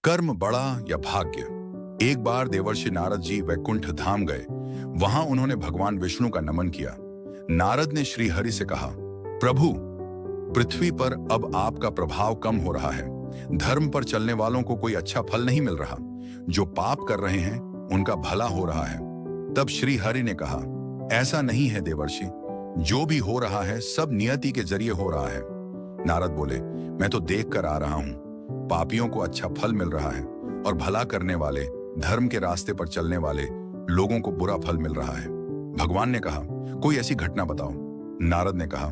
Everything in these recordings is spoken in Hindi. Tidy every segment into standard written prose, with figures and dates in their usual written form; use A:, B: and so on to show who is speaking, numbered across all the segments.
A: कर्म बड़ा या भाग्य। एक बार देवर्षि नारद जी वैकुंठ धाम गए। वहां उन्होंने भगवान विष्णु का नमन किया। नारद ने श्री हरि से कहा, प्रभु, पृथ्वी पर अब आपका प्रभाव कम हो रहा है। धर्म पर चलने वालों को कोई अच्छा फल नहीं मिल रहा। जो पाप कर रहे हैं उनका भला हो रहा है। तब श्री हरि ने कहा, ऐसा नहीं है देवर्षि, जो भी हो रहा है सब नियति के जरिए हो रहा है। नारद बोले, मैं तो देख कर आ रहा हूं। पापियों को अच्छा फल मिल रहा है और भला करने वाले, धर्म के रास्ते पर चलने वाले लोगों को बुरा फल मिल रहा है। भगवान ने कहा, कोई ऐसी घटना बताओ। नारद ने कहा,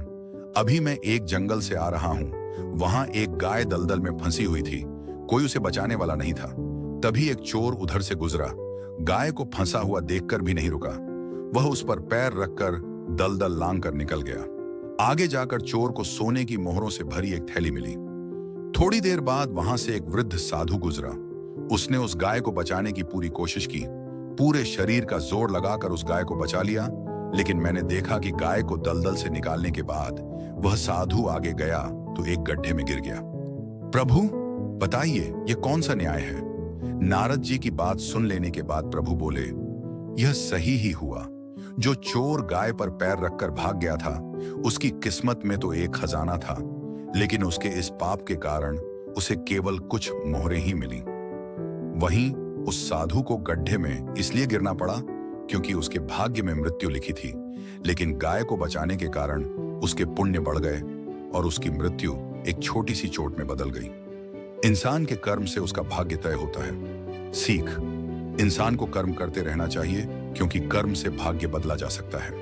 A: अभी मैं एक जंगल से आ रहा हूं। वहां एक गाय दलदल में फंसी हुई थी। कोई उसे बचाने वाला नहीं था। तभी एक चोर उधर से गुजरा। गाय को फंसा हुआ देखकर भी नहीं रुका। वह उस पर पैर रखकर दलदल लांग कर निकल गया। आगे जाकर चोर को सोने की मोहरों से भरी एक थैली मिली। थोड़ी देर बाद वहां से एक वृद्ध साधु गुजरा। उसने उस गाय को बचाने की पूरी कोशिश की। पूरे शरीर का जोर लगाकर उस गाय को बचा लिया, लेकिन मैंने देखा कि गाय को दलदल से निकालने के बाद वह साधु आगे गया तो एक गड्ढे में गिर गया। प्रभु, बताइए ये कौन सा न्याय है? नारद जी की बात सुन लेने के बाद प्रभु बोले, यह सही ही हुआ। जो चोर गाय पर पैर रखकर भाग गया था, उसकी किस्मत में तो एक खजाना था, लेकिन उसके इस पाप के कारण उसे केवल कुछ मोहरें ही मिली। वहीं उस साधु को गड्ढे में इसलिए गिरना पड़ा क्योंकि उसके भाग्य में मृत्यु लिखी थी, लेकिन गाय को बचाने के कारण उसके पुण्य बढ़ गए और उसकी मृत्यु एक छोटी सी चोट में बदल गई। इंसान के कर्म से उसका भाग्य तय होता है। सीख, इंसान को कर्म करते रहना चाहिए क्योंकि कर्म से भाग्य बदला जा सकता है।